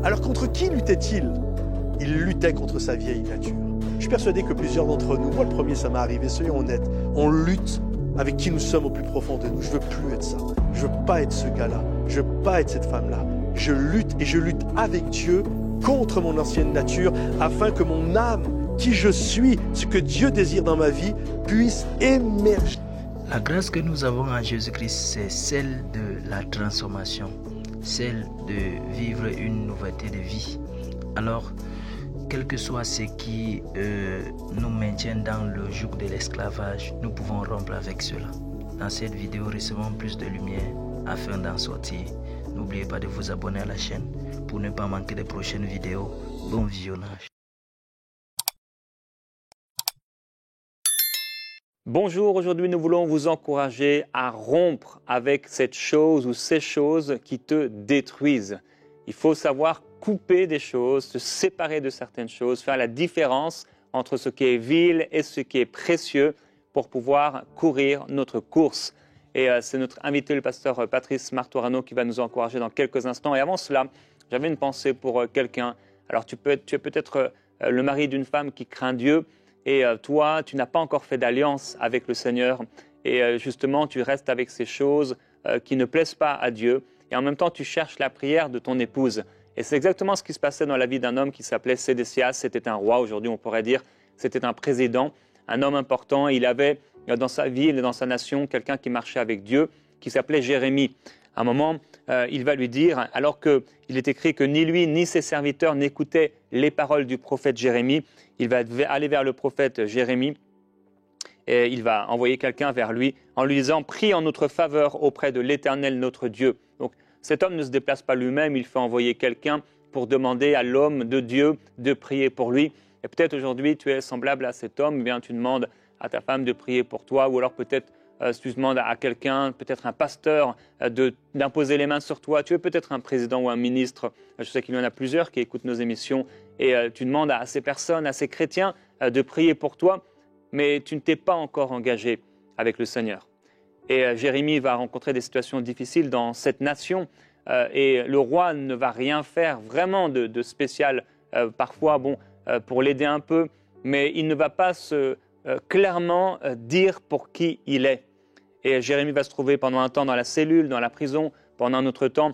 Alors contre qui luttait-il? Il luttait contre sa vieille nature. Je suis persuadé que plusieurs d'entre nous, moi le premier ça m'est arrivé, soyons honnêtes, on lutte avec qui nous sommes au plus profond de nous. Je veux plus être ça. Je veux pas être ce gars-là. Je veux pas être cette femme-là. Je lutte et je lutte avec Dieu contre mon ancienne nature afin que mon âme, qui je suis, ce que Dieu désire dans ma vie, puisse émerger. La grâce que nous avons en Jésus-Christ, c'est celle de la transformation, celle de vivre une nouveauté de vie. Alors, quel que soit ce qui nous maintient dans le joug de l'esclavage, nous pouvons rompre avec cela. Dans cette vidéo, recevons plus de lumière afin d'en sortir. N'oubliez pas de vous abonner à la chaîne pour ne pas manquer les prochaines vidéos. Bon visionnage. Bonjour, aujourd'hui nous voulons vous encourager à rompre avec cette chose ou ces choses qui te détruisent. Il faut savoir couper des choses, se séparer de certaines choses, faire la différence entre ce qui est vil et ce qui est précieux pour pouvoir courir notre course. Et c'est notre invité, le pasteur Patrice Martorano, qui va nous encourager dans quelques instants. Et avant cela, j'avais une pensée pour quelqu'un. Alors tu es peut-être le mari d'une femme qui craint Dieu et toi, tu n'as pas encore fait d'alliance avec le Seigneur. Et justement, tu restes avec ces choses qui ne plaisent pas à Dieu. Et en même temps, tu cherches la prière de ton épouse. Et c'est exactement ce qui se passait dans la vie d'un homme qui s'appelait Sédécias. C'était un roi, aujourd'hui on pourrait dire. C'était un président, un homme important. Il avait dans sa ville et dans sa nation quelqu'un qui marchait avec Dieu, qui s'appelait Jérémie. À un moment, il va lui dire, alors qu'il est écrit que ni lui ni ses serviteurs n'écoutaient les paroles du prophète Jérémie, il va aller vers le prophète Jérémie et il va envoyer quelqu'un vers lui en lui disant « Prie en notre faveur auprès de l'Éternel notre Dieu ». Donc cet homme ne se déplace pas lui-même, il fait envoyer quelqu'un pour demander à l'homme de Dieu de prier pour lui. Et peut-être aujourd'hui tu es semblable à cet homme, bien tu demandes à ta femme de prier pour toi, ou alors peut-être tu demandes à quelqu'un, peut-être un pasteur, d'imposer les mains sur toi. Tu es peut-être un président ou un ministre, je sais qu'il y en a plusieurs qui écoutent nos émissions, et tu demandes à ces personnes, à ces chrétiens de prier pour toi, mais tu ne t'es pas encore engagé avec le Seigneur. Et Jérémie va rencontrer des situations difficiles dans cette nation, et le roi ne va rien faire vraiment de spécial, parfois pour l'aider un peu, mais il ne va pas clairement dire pour qui il est. Et Jérémie va se trouver pendant un temps dans la cellule, dans la prison. Pendant un autre temps,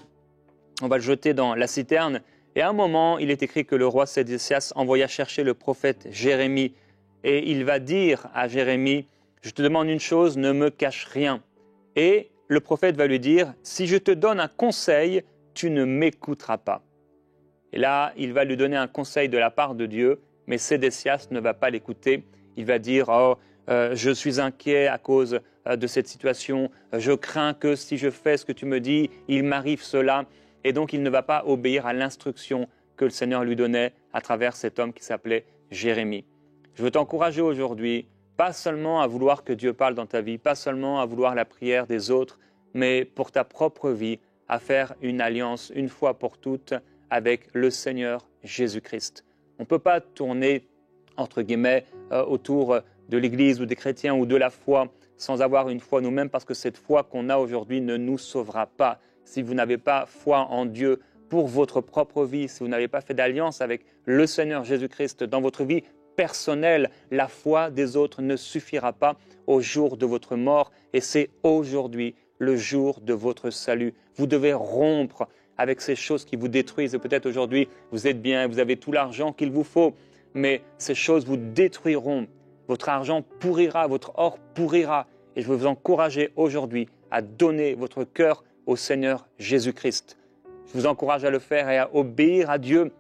on va le jeter dans la citerne. Et à un moment, il est écrit que le roi Sédécias envoya chercher le prophète Jérémie. Et il va dire à Jérémie, « Je te demande une chose, ne me cache rien. » Et le prophète va lui dire, « Si je te donne un conseil, tu ne m'écouteras pas. » Et là, il va lui donner un conseil de la part de Dieu, mais Sédécias ne va pas l'écouter. Il va dire « Oh, je suis inquiet à cause de cette situation. Je crains que si je fais ce que tu me dis, il m'arrive cela. » Et donc, il ne va pas obéir à l'instruction que le Seigneur lui donnait à travers cet homme qui s'appelait Jérémie. Je veux t'encourager aujourd'hui, pas seulement à vouloir que Dieu parle dans ta vie, pas seulement à vouloir la prière des autres, mais pour ta propre vie, à faire une alliance une fois pour toutes avec le Seigneur Jésus-Christ. On ne peut pas tourner entre guillemets, autour de l'Église ou des chrétiens ou de la foi, sans avoir une foi nous-mêmes, parce que cette foi qu'on a aujourd'hui ne nous sauvera pas. Si vous n'avez pas foi en Dieu pour votre propre vie, si vous n'avez pas fait d'alliance avec le Seigneur Jésus-Christ dans votre vie personnelle, la foi des autres ne suffira pas au jour de votre mort, et c'est aujourd'hui le jour de votre salut. Vous devez rompre avec ces choses qui vous détruisent. Et peut-être aujourd'hui, vous êtes bien, vous avez tout l'argent qu'il vous faut, mais ces choses vous détruiront. Votre argent pourrira, votre or pourrira. Et je veux vous encourager aujourd'hui à donner votre cœur au Seigneur Jésus-Christ. Je vous encourage à le faire et à obéir à Dieu.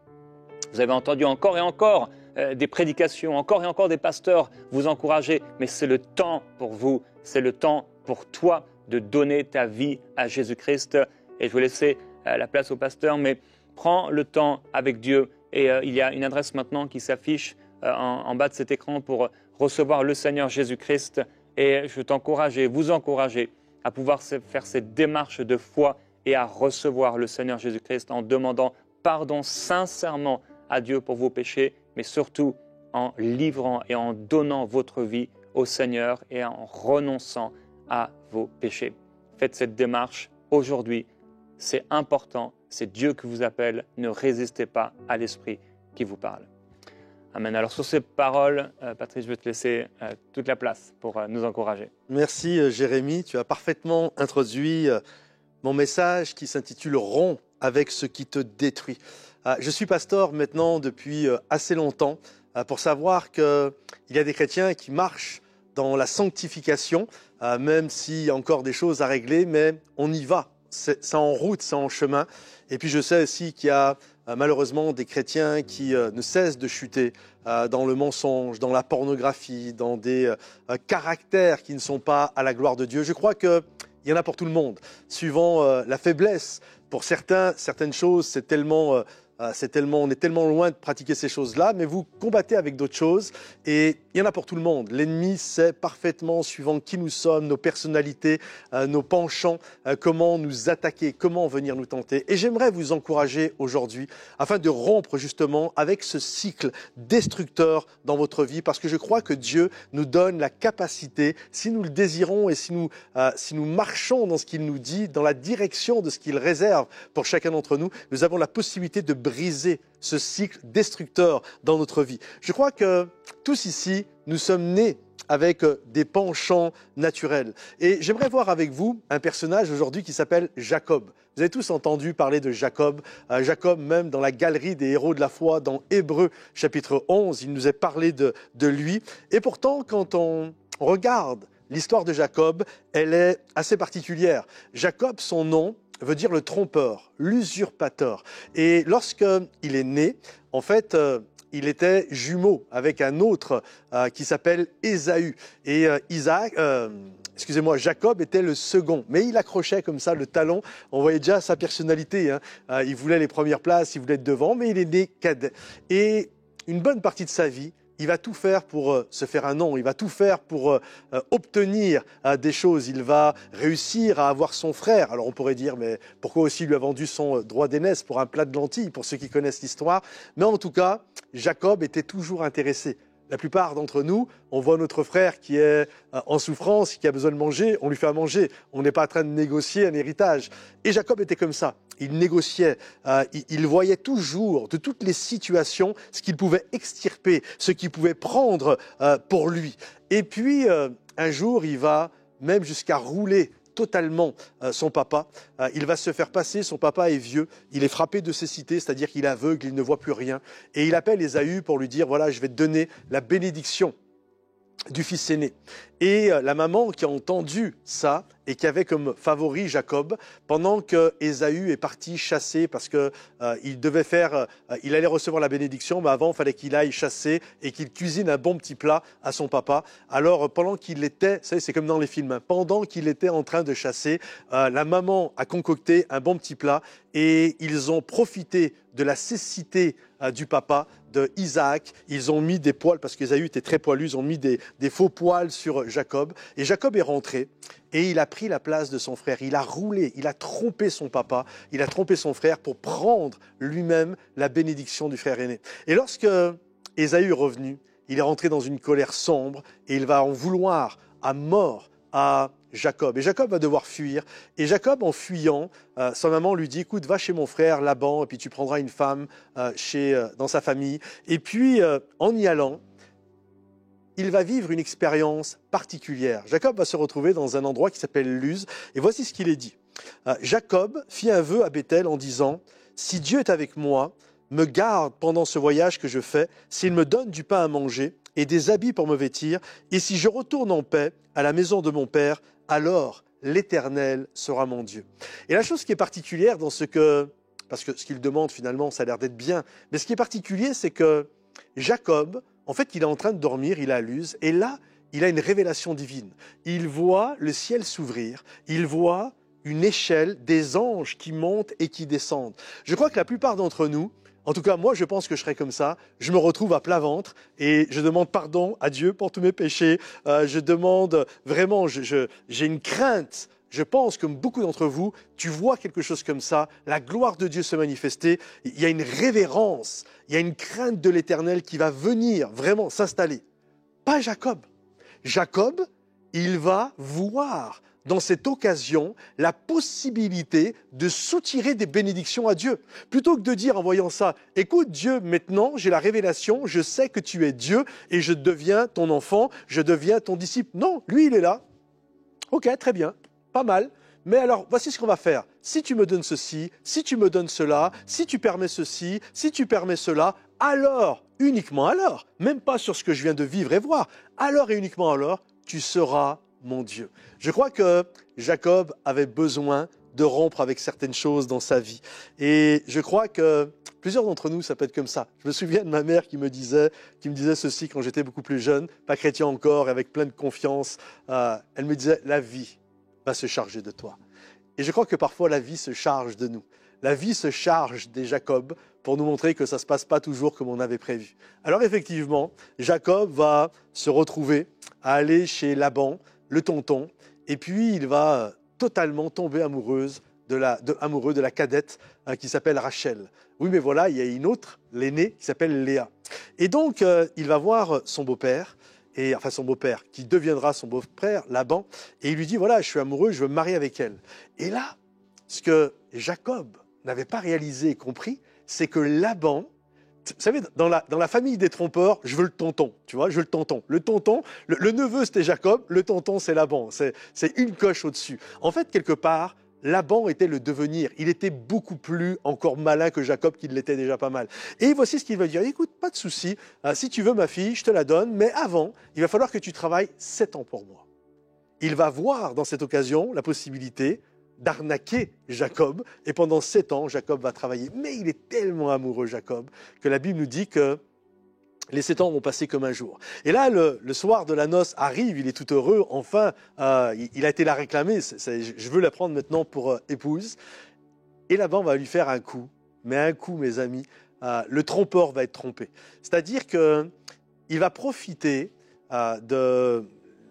Vous avez entendu encore et encore des prédications, encore et encore des pasteurs vous encourager, mais c'est le temps pour vous, c'est le temps pour toi de donner ta vie à Jésus-Christ. Et je vais laisser la place au pasteur, mais prends le temps avec Dieu. Et il y a une adresse maintenant qui s'affiche en bas de cet écran pour recevoir le Seigneur Jésus-Christ. Et je t'encourage et vous encourager à pouvoir faire cette démarche de foi et à recevoir le Seigneur Jésus-Christ en demandant pardon sincèrement à Dieu pour vos péchés, mais surtout en livrant et en donnant votre vie au Seigneur et en renonçant à vos péchés. Faites cette démarche aujourd'hui. C'est important, c'est Dieu qui vous appelle. Ne résistez pas à l'Esprit qui vous parle. Amen. Alors sur ces paroles, Patrice, je vais te laisser toute la place pour nous encourager. Merci Jérémie, tu as parfaitement introduit mon message qui s'intitule « Romps avec ce qui te détruit ». Je suis pasteur maintenant depuis assez longtemps pour savoir qu'il y a des chrétiens qui marchent dans la sanctification, même s'il y a encore des choses à régler, mais on y va, c'est en route, c'est en chemin. Et puis je sais aussi qu'il y a malheureusement des chrétiens qui ne cessent de chuter dans le mensonge, dans la pornographie, dans des caractères qui ne sont pas à la gloire de Dieu. Je crois qu'il y en a pour tout le monde, suivant la faiblesse. Pour certains, certaines choses, on est tellement loin de pratiquer ces choses-là, mais vous combattez avec d'autres choses et il y en a pour tout le monde. L'ennemi sait parfaitement, suivant qui nous sommes, nos personnalités, nos penchants, comment nous attaquer, comment venir nous tenter. Et j'aimerais vous encourager aujourd'hui afin de rompre justement avec ce cycle destructeur dans votre vie, parce que je crois que Dieu nous donne la capacité, si nous le désirons et si nous marchons dans ce qu'il nous dit, dans la direction de ce qu'il réserve pour chacun d'entre nous, nous avons la possibilité de briser ce cycle destructeur dans notre vie. Je crois que tous ici, nous sommes nés avec des penchants naturels. Et j'aimerais voir avec vous un personnage aujourd'hui qui s'appelle Jacob. Vous avez tous entendu parler de Jacob. Jacob, même dans la galerie des héros de la foi, dans Hébreux chapitre 11, il nous est parlé de lui. Et pourtant, quand on regarde l'histoire de Jacob, elle est assez particulière. Jacob, son nom, veut dire le trompeur, l'usurpateur. Et lorsqu'il est né, en fait, il était jumeau avec un autre qui s'appelle Ésaü. Et Jacob était le second. Mais il accrochait comme ça le talon. On voyait déjà sa personnalité. Il voulait les premières places, il voulait être devant, mais il est né cadet. Et une bonne partie de sa vie, il va tout faire pour se faire un nom, il va tout faire pour obtenir des choses, il va réussir à avoir son frère. Alors on pourrait dire, mais pourquoi aussi il lui a vendu son droit d'aînesse pour un plat de lentilles, pour ceux qui connaissent l'histoire. Mais en tout cas, Jacob était toujours intéressé. La plupart d'entre nous, on voit notre frère qui est en souffrance, qui a besoin de manger, on lui fait à manger. On n'est pas en train de négocier un héritage. Et Jacob était comme ça. Il négociait, il voyait toujours de toutes les situations ce qu'il pouvait extirper, ce qu'il pouvait prendre pour lui. Et puis, un jour, il va même jusqu'à rouler totalement son papa. Il va se faire passer, son papa est vieux, il est frappé de cécité, c'est-à-dire qu'il est aveugle, il ne voit plus rien. Et il appelle Ésaü pour lui dire, voilà, je vais te donner la bénédiction du fils aîné. Et la maman qui a entendu ça et qui avait comme favori Jacob, pendant que Ésaü est parti chasser parce que il allait recevoir la bénédiction, mais avant il fallait qu'il aille chasser et qu'il cuisine un bon petit plat à son papa. Alors pendant qu'il était, c'est comme dans les films, pendant qu'il était en train de chasser, la maman a concocté un bon petit plat et ils ont profité de la cécité du papa, de Isaac. Ils ont mis des poils, parce qu'Ésaü était très poilu, ils ont mis des faux poils sur Jacob. Et Jacob est rentré et il a pris la place de son frère. Il a roulé, il a trompé son papa, il a trompé son frère pour prendre lui-même la bénédiction du frère aîné. Et lorsque Ésaü est revenu, il est rentré dans une colère sombre et il va en vouloir à mort à Jacob. Et Jacob va devoir fuir. Et Jacob, en fuyant, sa maman lui dit, écoute, va chez mon frère Laban et puis tu prendras une femme dans sa famille. Et puis, en y allant, il va vivre une expérience particulière. Jacob va se retrouver dans un endroit qui s'appelle Luz. Et voici ce qu'il est dit. Jacob fit un vœu à Béthel en disant, si Dieu est avec moi, me garde pendant ce voyage que je fais, s'il me donne du pain à manger et des habits pour me vêtir, et si je retourne en paix à la maison de mon père, alors l'Éternel sera mon Dieu. Et la chose qui est particulière parce que ce qu'il demande finalement, ça a l'air d'être bien, mais ce qui est particulier, c'est que Jacob, en fait, il est en train de dormir, il est à Luz, et là, il a une révélation divine. Il voit le ciel s'ouvrir, il voit une échelle, des anges qui montent et qui descendent. Je crois que la plupart d'entre nous, en tout cas, moi, je pense que je serais comme ça. Je me retrouve à plat ventre et je demande pardon à Dieu pour tous mes péchés. Je demande vraiment, j'ai une crainte. Je pense, comme beaucoup d'entre vous, tu vois quelque chose comme ça, la gloire de Dieu se manifester. Il y a une révérence, il y a une crainte de l'Éternel qui va venir vraiment s'installer. Pas Jacob. Jacob, il va voir dans cette occasion, la possibilité de soutirer des bénédictions à Dieu. Plutôt que de dire en voyant ça, écoute Dieu, maintenant j'ai la révélation, je sais que tu es Dieu et je deviens ton enfant, je deviens ton disciple. Non, lui il est là. Ok, très bien, pas mal. Mais alors, voici ce qu'on va faire. Si tu me donnes ceci, si tu me donnes cela, si tu permets ceci, si tu permets cela, alors, uniquement alors, même pas sur ce que je viens de vivre et voir, alors et uniquement alors, tu seras mon Dieu. Je crois que Jacob avait besoin de rompre avec certaines choses dans sa vie. Et je crois que plusieurs d'entre nous, ça peut être comme ça. Je me souviens de ma mère qui me disait ceci quand j'étais beaucoup plus jeune, pas chrétien encore, et avec plein de confiance. Elle me disait, la vie va se charger de toi. Et je crois que parfois la vie se charge de nous. La vie se charge des Jacob pour nous montrer que ça ne se passe pas toujours comme on avait prévu. Alors effectivement, Jacob va se retrouver à aller chez Laban, le tonton, et puis il va totalement tomber amoureux de la cadette qui s'appelle Rachel. Oui, mais voilà, il y a une autre, l'aînée, qui s'appelle Léa. Et donc, il va voir son beau-père, son beau-père, qui deviendra son beau-frère, Laban, et il lui dit, voilà, je suis amoureux, je veux me marier avec elle. Et là, ce que Jacob n'avait pas réalisé et compris, c'est que Laban, vous savez, dans la famille des trompeurs, je veux le tonton, tu vois, je veux le tonton. Le tonton, le neveu c'était Jacob, le tonton c'est Laban, c'est une coche au-dessus. En fait, quelque part, Laban était le devenir. Il était beaucoup plus encore malin que Jacob, qui l'était déjà pas mal. Et voici ce qu'il va dire. Écoute, pas de souci, si tu veux ma fille, je te la donne, mais avant, il va falloir que tu travailles 7 ans pour moi. Il va voir dans cette occasion la possibilité d'arnaquer Jacob, et pendant 7 ans, Jacob va travailler. Mais il est tellement amoureux, Jacob, que la Bible nous dit que les 7 ans vont passer comme un jour. Et là, le soir de la noce arrive, il est tout heureux, enfin, il a été la réclamer, je veux la prendre maintenant pour épouse. Et Laban va lui faire un coup, mais un coup, mes amis, le trompeur va être trompé. C'est-à-dire qu'il va profiter de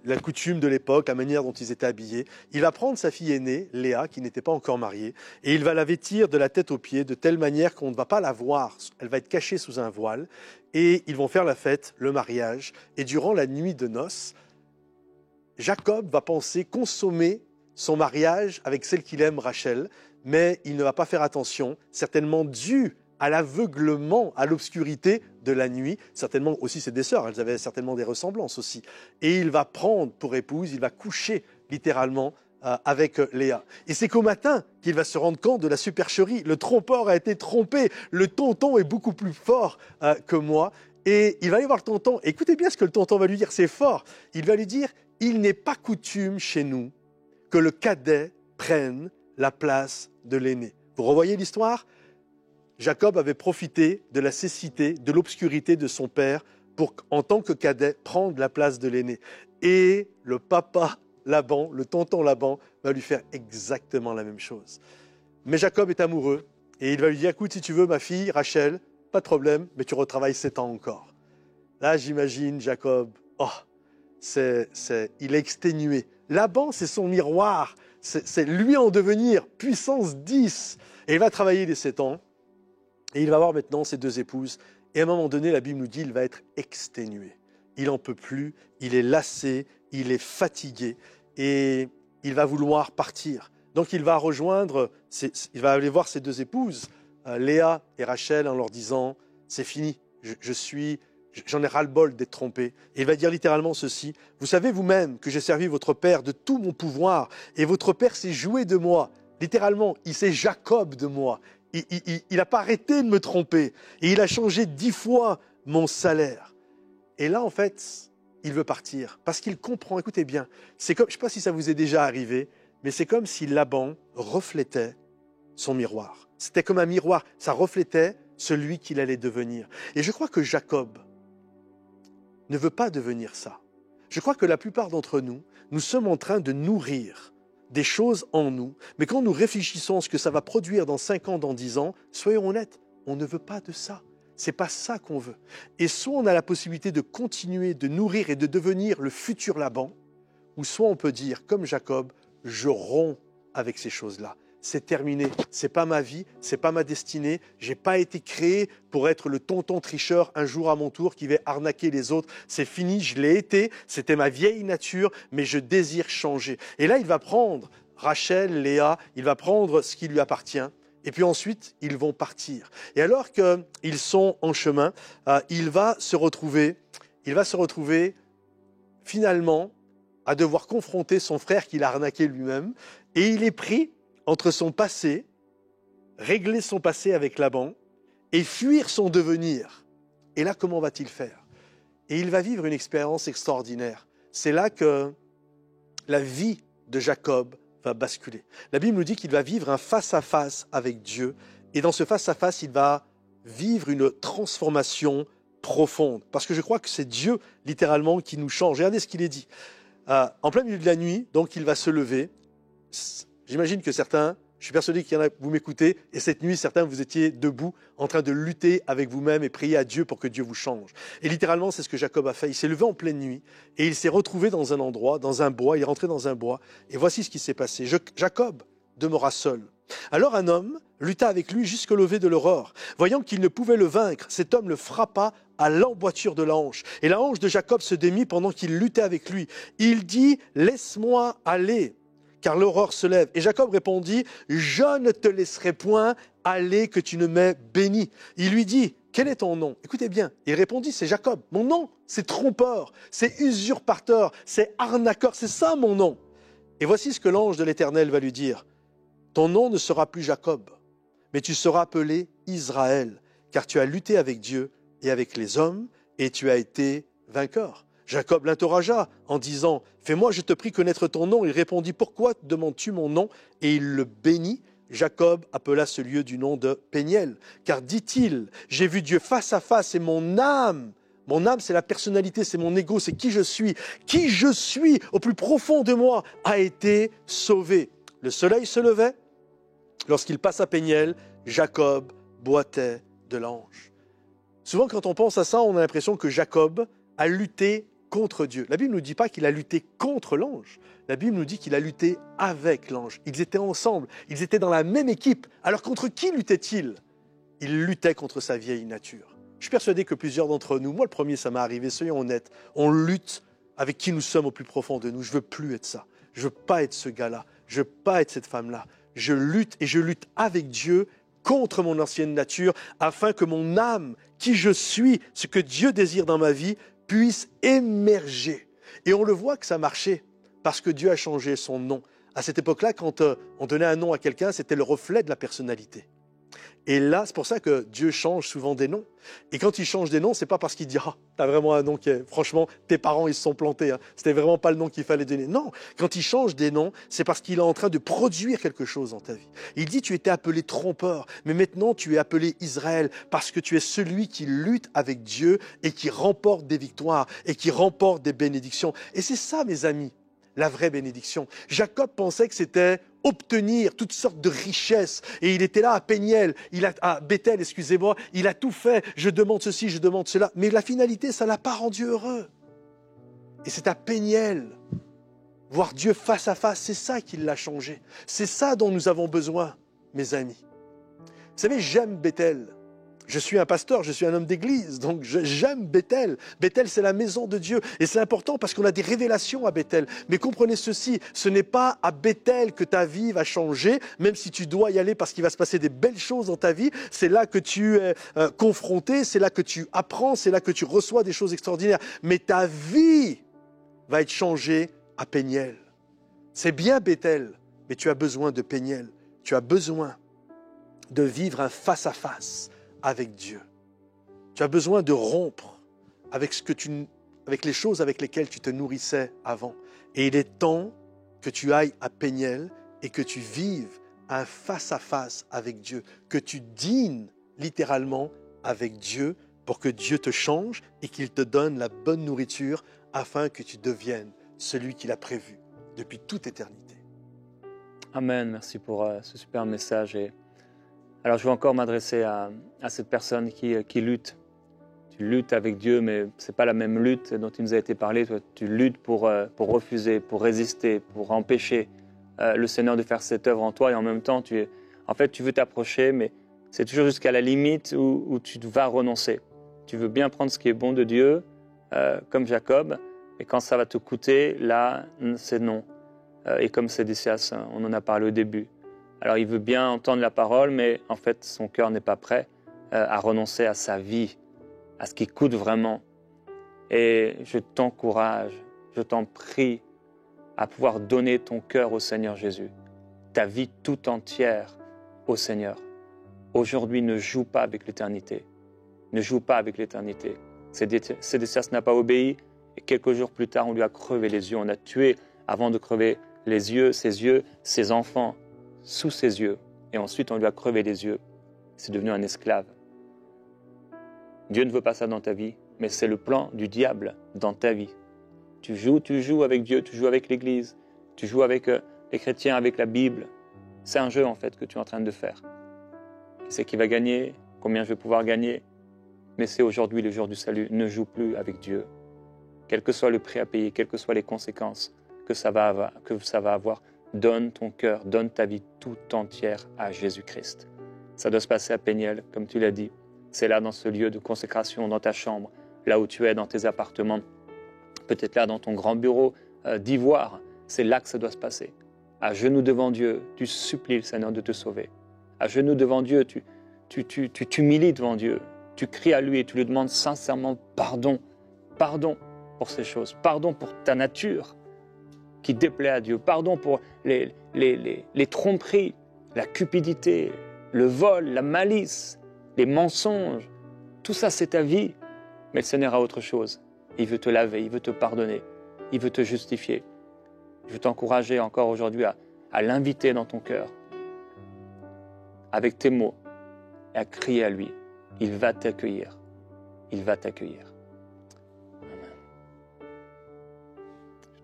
la coutume de l'époque, la manière dont ils étaient habillés. Il va prendre sa fille aînée, Léa, qui n'était pas encore mariée, et il va la vêtir de la tête aux pieds, de telle manière qu'on ne va pas la voir. Elle va être cachée sous un voile, et ils vont faire la fête, le mariage. Et durant la nuit de noces, Jacob va penser consommer son mariage avec celle qu'il aime, Rachel, mais il ne va pas faire attention, certainement dû à l'aveuglement, à l'obscurité de la nuit. Certainement aussi c'est des sœurs, elles avaient certainement des ressemblances aussi. Et il va prendre pour épouse, il va coucher littéralement avec Léa. Et c'est qu'au matin qu'il va se rendre compte de la supercherie. Le trompeur a été trompé, le tonton est beaucoup plus fort que moi. Et il va aller voir le tonton. Écoutez bien ce que le tonton va lui dire, c'est fort. Il va lui dire, il n'est pas coutume chez nous que le cadet prenne la place de l'aîné. Vous revoyez l'histoire ? Jacob avait profité de la cécité, de l'obscurité de son père pour, en tant que cadet, prendre la place de l'aîné. Et le papa Laban, le tonton Laban, va lui faire exactement la même chose. Mais Jacob est amoureux et il va lui dire, écoute, si tu veux ma fille, Rachel, pas de problème, mais tu retravailles 7 ans encore. Là, j'imagine Jacob, il est exténué. Laban, c'est son miroir, c'est lui en devenir, puissance 10. Et il va travailler les 7 ans. Et il va avoir maintenant ses 2 épouses. Et à un moment donné, la Bible nous dit qu'il va être exténué. Il n'en peut plus, il est lassé, il est fatigué et il va vouloir partir. Donc il va il va aller voir ses 2 épouses, Léa et Rachel, en leur disant « c'est fini, j'en ai ras-le-bol d'être trompé ». Et il va dire littéralement ceci « Vous savez vous-même que j'ai servi votre père de tout mon pouvoir et votre père s'est joué de moi. » Littéralement, il s'est Jacob de moi. Il n'a pas arrêté de me tromper. Et il a changé 10 fois mon salaire. Et là, en fait, il veut partir. Parce qu'il comprend, écoutez bien, c'est comme, je ne sais pas si ça vous est déjà arrivé, mais c'est comme si Laban reflétait son miroir. C'était comme un miroir. Ça reflétait celui qu'il allait devenir. Et je crois que Jacob ne veut pas devenir ça. Je crois que la plupart d'entre nous, nous sommes en train de nourrir des choses en nous, mais quand nous réfléchissons à ce que ça va produire dans 5 ans, dans 10 ans, soyons honnêtes, on ne veut pas de ça. C'est pas ça qu'on veut. Et soit on a la possibilité de continuer de nourrir et de devenir le futur Laban, ou soit on peut dire, comme Jacob, je romps avec ces choses-là. c'est terminé. C'est pas ma vie, c'est pas ma destinée. J'ai pas été créé pour être le tonton tricheur un jour à mon tour qui va arnaquer les autres. C'est fini, je l'ai été. C'était ma vieille nature, mais je désire changer. Et là, il va prendre Rachel, Léa, il va prendre ce qui lui appartient. Et puis ensuite, ils vont partir. Et alors qu'ils sont en chemin, il va se retrouver finalement à devoir confronter son frère qu'il a arnaqué lui-même. Et il est pris entre son passé, régler son passé avec Laban, et fuir son devenir. Et là, comment va-t-il faire? Et il va vivre une expérience extraordinaire. C'est là que la vie de Jacob va basculer. La Bible nous dit qu'il va vivre un face-à-face avec Dieu. Et dans ce face-à-face, il va vivre une transformation profonde. Parce que je crois que c'est Dieu, littéralement, qui nous change. Regardez ce qu'il est dit. En plein milieu de la nuit, donc il va se lever. J'imagine que certains, je suis persuadé qu'il y en a, vous m'écoutez, et cette nuit, certains, vous étiez debout, en train de lutter avec vous-même et prier à Dieu pour que Dieu vous change. Et littéralement, c'est ce que Jacob a fait. Il s'est levé en pleine nuit, et il s'est retrouvé dans un endroit, dans un bois, il est rentré dans un bois, et voici ce qui s'est passé. Jacob demeura seul. Alors un homme lutta avec lui jusqu'au lever de l'aurore. Voyant qu'il ne pouvait le vaincre, cet homme le frappa à l'emboîture de la hanche. Et la hanche de Jacob se démit pendant qu'il luttait avec lui. Il dit « Laisse-moi aller ». Car l'aurore se lève. Et Jacob répondit, « Je ne te laisserai point aller que tu ne m'aies béni. » Il lui dit, « Quel est ton nom ?» Écoutez bien, il répondit, « C'est Jacob. Mon nom, c'est trompeur, c'est usurpateur, c'est arnaqueur, c'est ça mon nom. » Et voici ce que l'ange de l'Éternel va lui dire, « Ton nom ne sera plus Jacob, mais tu seras appelé Israël, car tu as lutté avec Dieu et avec les hommes, et tu as été vainqueur. » Jacob l'interrogea en disant, « Fais-moi, je te prie, connaître ton nom. » Il répondit, « Pourquoi demandes-tu mon nom ?» Et il le bénit. Jacob appela ce lieu du nom de Péniel, car dit-il, « J'ai vu Dieu face à face et mon âme, c'est la personnalité, c'est mon ego, c'est qui je suis au plus profond de moi, a été sauvé. » Le soleil se levait. Lorsqu'il passe à Péniel, Jacob boitait de l'ange. Souvent, quand on pense à ça, on a l'impression que Jacob a lutté contre Dieu. La Bible ne nous dit pas qu'il a lutté contre l'ange. La Bible nous dit qu'il a lutté avec l'ange. Ils étaient ensemble, ils étaient dans la même équipe. Alors contre qui luttait-il? Il luttait contre sa vieille nature. Je suis persuadé que plusieurs d'entre nous, moi le premier ça m'est arrivé, soyons honnêtes, on lutte avec qui nous sommes au plus profond de nous. Je veux plus être ça. Je veux pas être ce gars-là. Je veux pas être cette femme-là. Je lutte et je lutte avec Dieu contre mon ancienne nature afin que mon âme, qui je suis, ce que Dieu désire dans ma vie, puisse émerger. Et on le voit que ça marchait parce que Dieu a changé son nom. À cette époque-là, quand on donnait un nom à quelqu'un, c'était le reflet de la personnalité. Et là, c'est pour ça que Dieu change souvent des noms. Et quand il change des noms, c'est pas parce qu'il dit « Ah, t'as vraiment un nom qui est... Franchement, tes parents, ils se sont plantés. Hein. C'était vraiment pas le nom qu'il fallait donner. » Non, quand il change des noms, c'est parce qu'il est en train de produire quelque chose dans ta vie. Il dit « Tu étais appelé trompeur, mais maintenant tu es appelé Israël parce que tu es celui qui lutte avec Dieu et qui remporte des victoires et qui remporte des bénédictions. » Et c'est ça, mes amis, la vraie bénédiction. Jacob pensait que c'était obtenir toutes sortes de richesses. Et il était là à Péniel, à Bethel, excusez-moi, il a tout fait. Je demande ceci, je demande cela. Mais la finalité, ça ne l'a pas rendu heureux. Et c'est à Péniel, voir Dieu face à face, c'est ça qui l'a changé. C'est ça dont nous avons besoin, mes amis. Vous savez, j'aime Bethel. Je suis un pasteur, je suis un homme d'église, donc j'aime Bethel. Bethel, c'est la maison de Dieu. Et c'est important parce qu'on a des révélations à Bethel. Mais comprenez ceci, ce n'est pas à Bethel que ta vie va changer, même si tu dois y aller parce qu'il va se passer des belles choses dans ta vie. C'est là que tu es confronté, c'est là que tu apprends, c'est là que tu reçois des choses extraordinaires. Mais ta vie va être changée à Péniel. C'est bien Bethel, mais tu as besoin de Péniel. Tu as besoin de vivre un face-à-face avec Dieu. Tu as besoin de rompre avec les choses avec lesquelles tu te nourrissais avant. Et il est temps que tu ailles à Péniel et que tu vives un face-à-face avec Dieu, que tu dînes littéralement avec Dieu pour que Dieu te change et qu'il te donne la bonne nourriture afin que tu deviennes celui qu'il a prévu depuis toute éternité. Amen, merci pour ce super message. Alors je veux encore m'adresser à cette personne qui lutte. Tu luttes avec Dieu, mais ce n'est pas la même lutte dont il nous a été parlé. Toi, tu luttes pour refuser, pour résister, pour empêcher le Seigneur de faire cette œuvre en toi et en même temps, tu veux t'approcher, mais c'est toujours jusqu'à la limite où tu vas renoncer. Tu veux bien prendre ce qui est bon de Dieu, comme Jacob, et quand ça va te coûter, là, c'est non. Et comme Sédécias, on en a parlé au début. Alors il veut bien entendre la parole, mais en fait, son cœur n'est pas prêt à renoncer à sa vie, à ce qui coûte vraiment. Et je t'encourage, je t'en prie, à pouvoir donner ton cœur au Seigneur Jésus, ta vie tout entière au Seigneur. Aujourd'hui, ne joue pas avec l'éternité. Ne joue pas avec l'éternité. Sédécias n'a pas obéi, et quelques jours plus tard, on lui a crevé les yeux. On a tué, avant de crever les yeux, ses enfants, sous ses yeux. Et ensuite, on lui a crevé les yeux. C'est devenu un esclave. Dieu ne veut pas ça dans ta vie, mais c'est le plan du diable dans ta vie. Tu joues avec Dieu, tu joues avec l'Église, tu joues avec les chrétiens, avec la Bible. C'est un jeu en fait que tu es en train de faire. Qui c'est qui va gagner? Combien je vais pouvoir gagner? Mais c'est aujourd'hui le jour du salut. Ne joue plus avec Dieu. Quel que soit le prix à payer, quelles que soient les conséquences que ça va avoir, donne ton cœur, donne ta vie tout entière à Jésus-Christ. Ça doit se passer à Péniel, comme tu l'as dit. C'est là, dans ce lieu de consécration, dans ta chambre, là où tu es, dans tes appartements, peut-être là dans ton grand bureau d'ivoire. C'est là que ça doit se passer. À genoux devant Dieu, tu supplies le Seigneur de te sauver. À genoux devant Dieu, tu t'humilies devant Dieu. Tu cries à lui et tu lui demandes sincèrement pardon. Pardon pour ces choses. Pardon pour ta nature qui déplaît à Dieu. Pardon pour les tromperies, la cupidité, le vol, la malice, les mensonges. Tout ça, c'est ta vie. Mais le Seigneur a autre chose. Il veut te laver, il veut te pardonner, il veut te justifier. Je veux t'encourager encore aujourd'hui à l'inviter dans ton cœur, avec tes mots, et à crier à lui. Il va t'accueillir. Il va t'accueillir. Amen.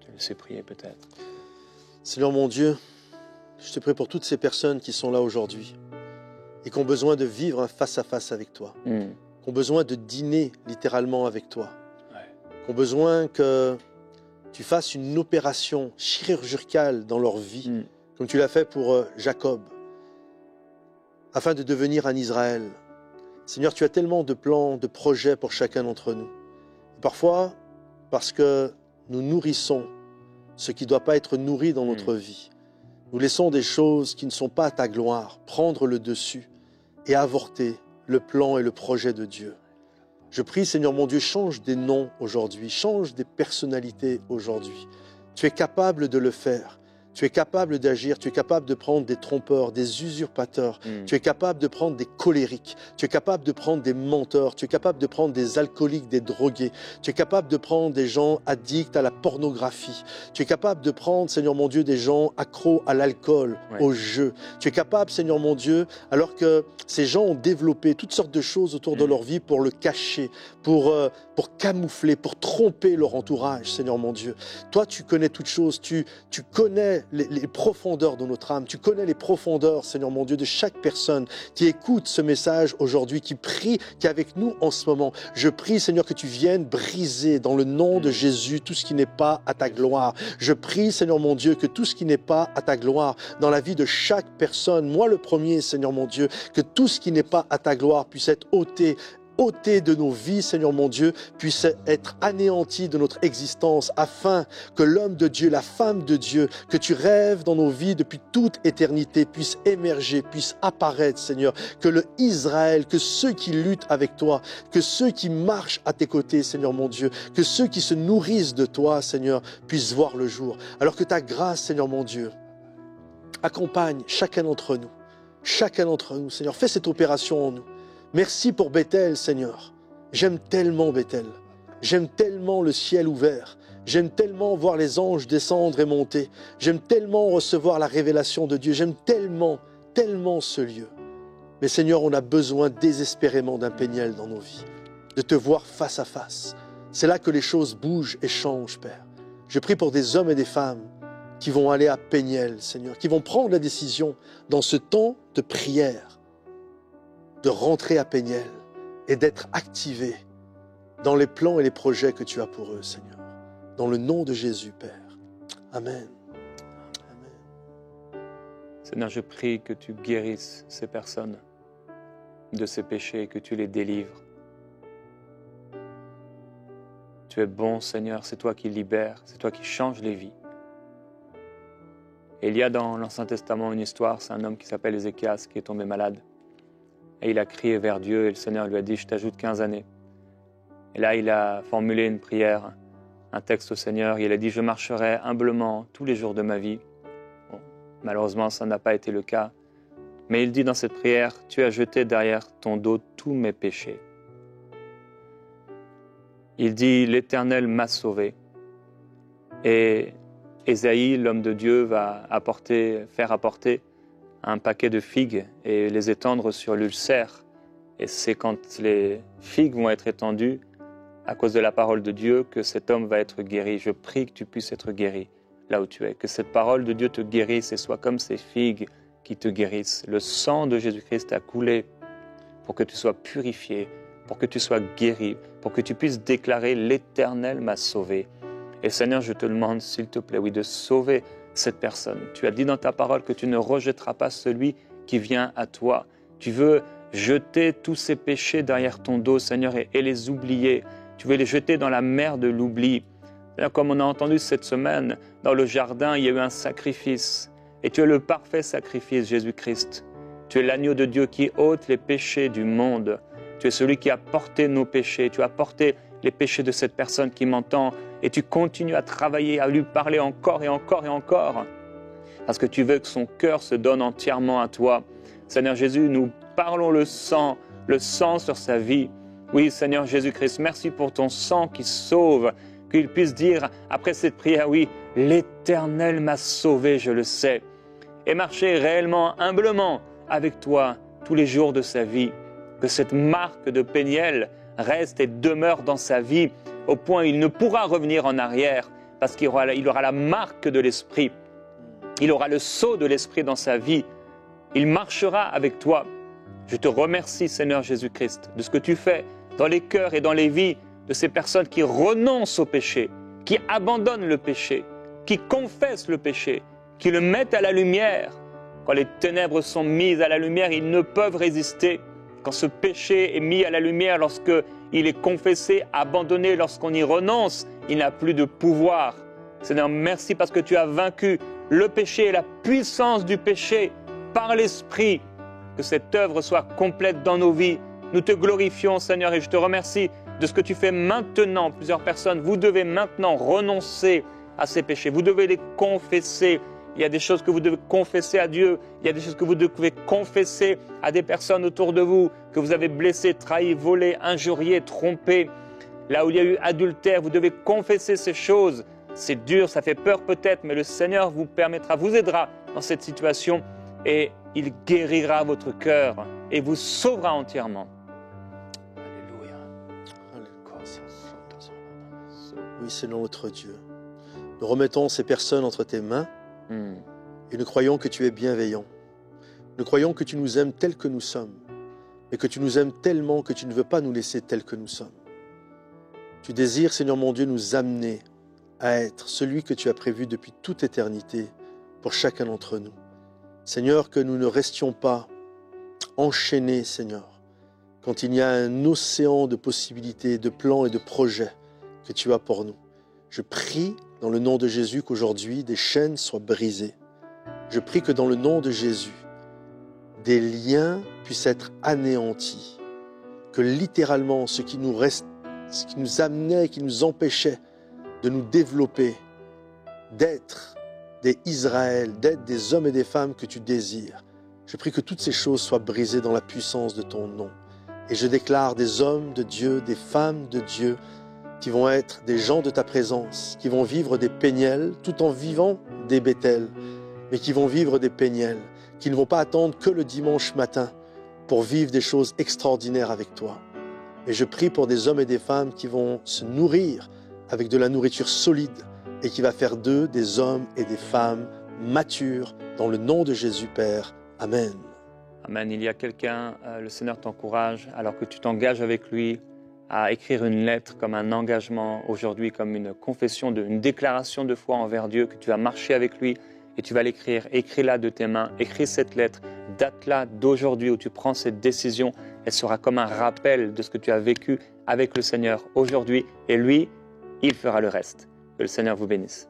Je te laisse prier peut-être. Seigneur mon Dieu, je te prie pour toutes ces personnes qui sont là aujourd'hui et qui ont besoin de vivre un face-à-face avec toi, qui ont besoin de dîner littéralement avec toi, qui ont besoin que tu fasses une opération chirurgicale dans leur vie, comme tu l'as fait pour Jacob, afin de devenir un Israël. Seigneur, tu as tellement de plans, de projets pour chacun d'entre nous. Et parfois, parce que nous nourrissons ce qui ne doit pas être nourri dans notre vie, nous laissons des choses qui ne sont pas à ta gloire prendre le dessus et avorter le plan et le projet de Dieu. Je prie, Seigneur mon Dieu, change des noms aujourd'hui, change des personnalités aujourd'hui. Tu es capable de le faire. Tu es capable d'agir, tu es capable de prendre des trompeurs, des usurpateurs, tu es capable de prendre des colériques, tu es capable de prendre des menteurs, tu es capable de prendre des alcooliques, des drogués, tu es capable de prendre des gens addicts à la pornographie, tu es capable de prendre, Seigneur mon Dieu, des gens accros à l'alcool, au jeu. Tu es capable, Seigneur mon Dieu, alors que ces gens ont développé toutes sortes de choses autour de leur vie pour le cacher, pour camoufler, pour tromper leur entourage, Seigneur mon Dieu. Toi, tu connais toutes choses, tu connais les profondeurs de notre âme. Tu connais les profondeurs, Seigneur mon Dieu, de chaque personne qui écoute ce message aujourd'hui, qui prie, qui est avec nous en ce moment. Je prie, Seigneur, que tu viennes briser dans le nom de Jésus tout ce qui n'est pas à ta gloire. Je prie, Seigneur mon Dieu, que tout ce qui n'est pas à ta gloire dans la vie de chaque personne, moi le premier, Seigneur mon Dieu, que tout ce qui n'est pas à ta gloire puisse être ôté de nos vies, Seigneur mon Dieu, puisse être anéanti de notre existence, afin que l'homme de Dieu, la femme de Dieu, que tu rêves dans nos vies depuis toute éternité, puisse émerger, puisse apparaître, Seigneur, que le Israël, que ceux qui luttent avec toi, que ceux qui marchent à tes côtés, Seigneur mon Dieu, que ceux qui se nourrissent de toi, Seigneur, puissent voir le jour. Alors que ta grâce, Seigneur mon Dieu, accompagne chacun d'entre nous, Seigneur, fais cette opération en nous. Merci pour Bethel, Seigneur. J'aime tellement Bethel. J'aime tellement le ciel ouvert. J'aime tellement voir les anges descendre et monter. J'aime tellement recevoir la révélation de Dieu. J'aime tellement, tellement ce lieu. Mais Seigneur, on a besoin désespérément d'un Péniel dans nos vies, de te voir face à face. C'est là que les choses bougent et changent, Père. Je prie pour des hommes et des femmes qui vont aller à Péniel, Seigneur, qui vont prendre la décision dans ce temps de prière de rentrer à Péniel et d'être activés dans les plans et les projets que tu as pour eux, Seigneur. Dans le nom de Jésus, Père. Amen. Amen. Seigneur, je prie que tu guérisses ces personnes de ces péchés, que tu les délivres. Tu es bon, Seigneur, c'est toi qui libères, c'est toi qui changes les vies. Et il y a dans l'Ancien Testament une histoire, c'est un homme qui s'appelle Ézéchias qui est tombé malade. Et il a crié vers Dieu et le Seigneur lui a dit « Je t'ajoute 15 années ». Et là, il a formulé une prière, un texte au Seigneur. Il a dit « Je marcherai humblement tous les jours de ma vie ». Bon, malheureusement, ça n'a pas été le cas. Mais il dit dans cette prière « Tu as jeté derrière ton dos tous mes péchés ». Il dit « L'Éternel m'a sauvé ». Et Ésaïe, l'homme de Dieu, va faire apporter un paquet de figues et les étendre sur l'ulcère. Et c'est quand les figues vont être étendues, à cause de la parole de Dieu, que cet homme va être guéri. Je prie que tu puisses être guéri là où tu es, que cette parole de Dieu te guérisse et soit comme ces figues qui te guérissent. Le sang de Jésus-Christ a coulé pour que tu sois purifié, pour que tu sois guéri, pour que tu puisses déclarer « L'Éternel m'a sauvé ». Et Seigneur, je te demande, s'il te plaît, oui, de sauver cette personne. Tu as dit dans ta parole que tu ne rejetteras pas celui qui vient à toi. Tu veux jeter tous ces péchés derrière ton dos, Seigneur, et les oublier. Tu veux les jeter dans la mer de l'oubli. Comme on a entendu cette semaine, dans le jardin, il y a eu un sacrifice. Et tu es le parfait sacrifice, Jésus-Christ. Tu es l'agneau de Dieu qui ôte les péchés du monde. Tu es celui qui a porté nos péchés. Tu as porté les péchés de cette personne qui m'entend. Et tu continues à travailler, à lui parler encore et encore et encore. Parce que tu veux que son cœur se donne entièrement à toi. Seigneur Jésus, nous parlons le sang sur sa vie. Oui, Seigneur Jésus-Christ, merci pour ton sang qui sauve. Qu'il puisse dire, après cette prière, oui, l'Éternel m'a sauvé, je le sais. Et marcher réellement, humblement avec toi tous les jours de sa vie. Que cette marque de Péniel reste et demeure dans sa vie, au point où il ne pourra revenir en arrière, parce qu'il aura la marque de l'Esprit. Il aura le sceau de l'Esprit dans sa vie. Il marchera avec toi. Je te remercie, Seigneur Jésus-Christ, de ce que tu fais dans les cœurs et dans les vies de ces personnes qui renoncent au péché, qui abandonnent le péché, qui confessent le péché, qui le mettent à la lumière. Quand les ténèbres sont mises à la lumière, ils ne peuvent résister. Quand ce péché est mis à la lumière, lorsqu'il est confessé, abandonné, lorsqu'on y renonce, il n'a plus de pouvoir. Seigneur, merci parce que tu as vaincu le péché et la puissance du péché par l'Esprit. Que cette œuvre soit complète dans nos vies. Nous te glorifions, Seigneur, et je te remercie de ce que tu fais maintenant. Plusieurs personnes, vous devez maintenant renoncer à ces péchés. Vous devez les confesser. Il y a des choses que vous devez confesser à Dieu. Il y a des choses que vous devez confesser à des personnes autour de vous, que vous avez blessées, trahi, volé, injurié, trompé. Là où il y a eu adultère, vous devez confesser ces choses. C'est dur, ça fait peur peut-être, mais le Seigneur vous permettra, vous aidera dans cette situation et il guérira votre cœur et vous sauvera entièrement. Alléluia. Oui, Seigneur notre Dieu. Nous remettons ces personnes entre tes mains. Et nous croyons que tu es bienveillant. Nous croyons que tu nous aimes tels que nous sommes, mais que tu nous aimes tellement que tu ne veux pas nous laisser tels que nous sommes. Tu désires, Seigneur mon Dieu, nous amener à être celui que tu as prévu depuis toute éternité pour chacun d'entre nous. Seigneur, que nous ne restions pas enchaînés, Seigneur, quand il y a un océan de possibilités, de plans et de projets que tu as pour nous. Je prie dans le nom de Jésus qu'aujourd'hui des chaînes soient brisées. Je prie que dans le nom de Jésus, des liens puissent être anéantis. Que littéralement ce qui nous reste, ce qui nous amenait, qui nous empêchait de nous développer, d'être des Israël, d'être des hommes et des femmes que tu désires. Je prie que toutes ces choses soient brisées dans la puissance de ton nom. Et je déclare des hommes de Dieu, des femmes de Dieu, qui vont être des gens de ta présence, qui vont vivre des Péniels tout en vivant des Béthel, mais qui vont vivre des Péniels, qui ne vont pas attendre que le dimanche matin pour vivre des choses extraordinaires avec toi. Et je prie pour des hommes et des femmes qui vont se nourrir avec de la nourriture solide et qui va faire d'eux des hommes et des femmes matures dans le nom de Jésus Père. Amen. Amen. Il y a quelqu'un, le Seigneur t'encourage, alors que tu t'engages avec lui, à écrire une lettre comme un engagement aujourd'hui, comme une confession, une déclaration de foi envers Dieu, que tu vas marcher avec lui, et tu vas l'écrire. Écris-la de tes mains, écris cette lettre, date-la d'aujourd'hui où tu prends cette décision. Elle sera comme un rappel de ce que tu as vécu avec le Seigneur aujourd'hui et lui, il fera le reste. Que le Seigneur vous bénisse.